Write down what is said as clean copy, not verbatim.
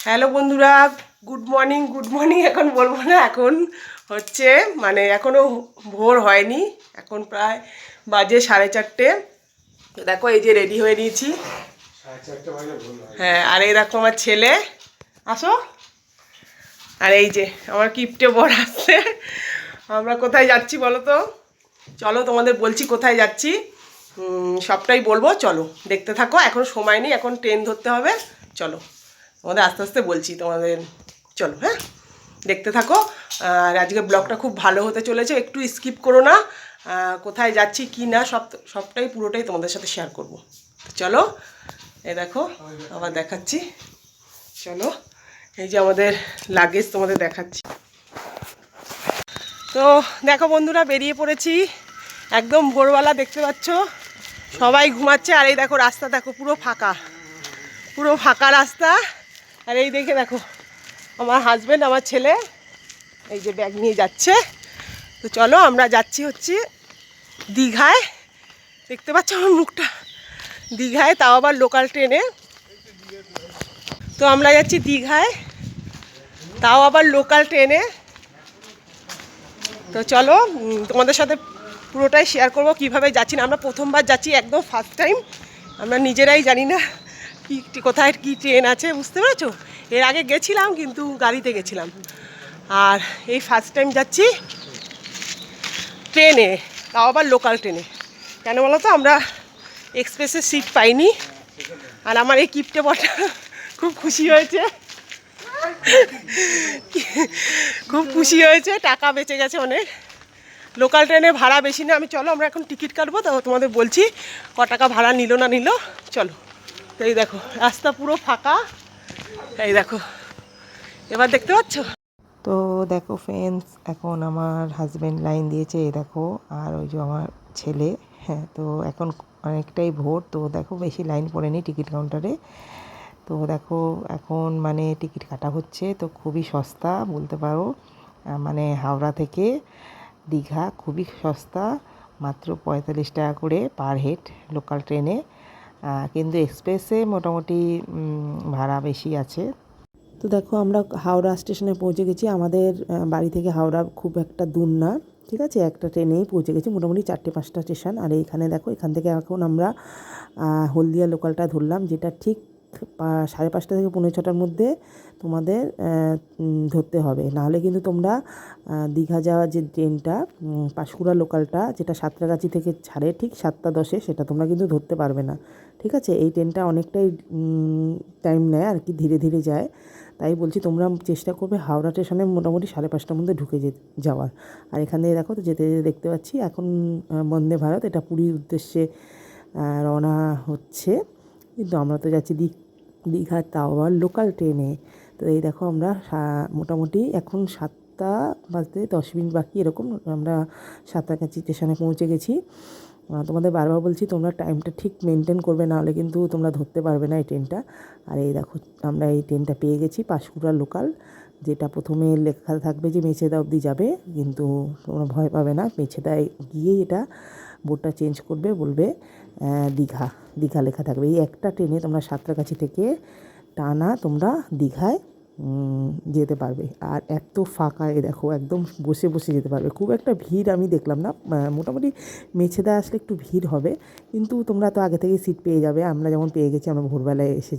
Hello বন্ধুরা, good morning. এখন বলবো না, এখন হচ্ছে মানে এখনও ভোর হয়নি, এখন প্রায় বাজে 4:30। তো দেখো এই যে রেডি হয়ে নিয়েছি। হ্যাঁ, আর এই দেখো আমার ছেলে, আসো। আর এই যে আমার কিপটে বর আসছে। আমরা কোথায় যাচ্ছি বলো তো? চলো তোমাদের বলছি কোথায় যাচ্ছি, সবটাই বলবো, চলো দেখতে থাকো। এখন সময় নেই, এখন ট্রেন ধরতে হবে। চলো তোমাদের আস্তে আস্তে বলছি তোমাদের, চলো হ্যাঁ দেখতে থাকো। আর আজকে ব্লগটা খুব ভালো হতে চলেছে, একটু স্কিপ করো না। কোথায় যাচ্ছি কি না সবটাই পুরোটাই তোমাদের সাথে শেয়ার করব। চলো এই দেখো আবার দেখাচ্ছি, চলো এই যে আমাদের লাগেজ তোমাদের দেখাচ্ছি। তো দেখো বন্ধুরা, বেরিয়ে পড়েছি একদম ভোরবেলা, দেখতে পাচ্ছ সবাই ঘুমাচ্ছে। আর এই দেখো রাস্তা দেখো, পুরো ফাঁকা রাস্তা। আর এই দেখে দেখো আমার হাজব্যান্ড, আমার ছেলে এই যে ব্যাগ নিয়ে যাচ্ছে। তো চলো আমরা যাচ্ছি হচ্ছে দীঘায়, দেখতে পাচ্ছ আমার মুখটা, দীঘায়, তাও আবার লোকাল ট্রেনে। তো আমরা যাচ্ছি দীঘায়, তাও আবার লোকাল ট্রেনে। তো চলো তোমাদের সাথে পুরোটাই শেয়ার করবো কীভাবে যাচ্ছি না। আমরা প্রথমবার যাচ্ছি, একদম ফার্স্ট টাইম। আমরা নিজেরাই জানি না কি কোথায় কি ট্রেন আছে, বুঝতে পেরেছো? এর আগে গেছিলাম কিন্তু গাড়িতে গেছিলাম, আর এই ফার্স্ট টাইম যাচ্ছি ট্রেনে, তাও আবার লোকাল ট্রেনে। কেন বলো তো, আমরা এক্সপ্রেসের সিট পাইনি। আর আমার এই কিপটে বটা খুব খুশি হয়েছে, টাকা বেঁচে গেছে অনেক। লোকাল ট্রেনে ভাড়া বেশি না। চলো আমরা এখন টিকিট কাটবো, তো তোমাদের বলছি ক টাকা ভাড়া নিল না নিল। চলো, তো এই দেখো রাস্তা পুরো ফাঁকা, এই দেখো এবার দেখতে পাচ্ছ। তো দেখো ফ্রেন্ডস, এখন আমার হাজব্যান্ড লাইন দিয়েছে, এই দেখো, আর ওই যে আমার ছেলে। হ্যাঁ, তো এখন অনেকটাই ভোর, তো দেখো বেশি লাইন পড়েনি টিকিট কাউন্টারে। তো দেখো এখন মানে টিকিট কাটা হচ্ছে, তো খুবই সস্তা বলতে পারো। মানে হাওড়া থেকে দীঘা খুবই সস্তা, মাত্র 45 টাকা করে পার হেড লোকাল ট্রেনে। কিন্তু এক্সপ্রেসে মোটামুটি ভাড়া বেশি আছে। তো দেখো আমরা হাওড়া স্টেশনে পৌঁছে গেছি। আমাদের বাড়ি থেকে হাওড়া খুব একটা দূর না, ঠিক আছে, একটা ট্রেনেই পৌঁছে গেছি, মোটামুটি 4-5টা স্টেশন। আর এইখানে দেখো, এখান থেকে এখন আমরা হলদিয়া লোকালটা ধরলাম, যেটা ঠিক 5:30 থেকে 5:45টার মধ্যে তোমাদের ধরতে হবে। নাহলে কিন্তু তোমরা দীঘা যাওয়ার যে ট্রেনটা, পাঁশকুড়া লোকালটা, যেটা সাঁতরাগাছি থেকে ছাড়ে ঠিক 7:10-এ, সেটা তোমরা কিন্তু ধরতে পারবে না, ঠিক আছে। এই ট্রেনটা অনেকটাই টাইম নেয় আর কি, ধীরে ধীরে যায়। তাই বলছি তোমরা চেষ্টা করবে হাওড়া স্টেশনে মোটামুটি 5:30টার মধ্যে ঢুকে যাওয়ার। আর এখান থেকে দেখো, তো যেতে যেতে দেখতে পাচ্ছি এখন বন্দে ভারত, এটা পুরীর উদ্দেশ্যে রওনা হচ্ছে। কিন্তু আমরা তো যাচ্ছি দীঘার, তাও আবার লোকাল ট্রেনে। তো এই দেখো আমরা মোটামুটি এখন 7:10 বাকি এরকম, আমরা সাঁতরাগাছি স্টেশনে পৌঁছে গেছি। তোমাদের বারবার বলছি তোমরা টাইমটা ঠিক মেনটেন করবে, নাহলে কিন্তু তোমরা ধরতে পারবে না এই ট্রেনটা। আর এই দেখো আমরা এই ট্রেনটা পেয়ে গেছি, পাঁশকুড়া লোকাল, যেটা প্রথমে লেখা থাকবে যে মেছেদা অবধি যাবে, কিন্তু তোমরা ভয় পাবে না। মেছেদায় গিয়েই এটা বোর্ডটা চেঞ্জ করবে, বলবে দীঘা লেখা থাকবে। এই একটা ট্রেনে তোমরা সাঁতরাগাছি থেকে টানা তোমরা দীঘায় যেতে পারবে। আর এত ফাঁকা, দেখো একদম বসে বসে যেতে পারবে, খুব একটা ভিড় আমি দেখলাম না। মোটামুটি মেছেদা আসলে একটু ভিড় হবে, কিন্তু তোমরা তো আগে থেকেই সিট পেয়ে যাবে। আমরা যেমন পেয়ে গেছি, আমরা ভোরবেলায় এসেছি।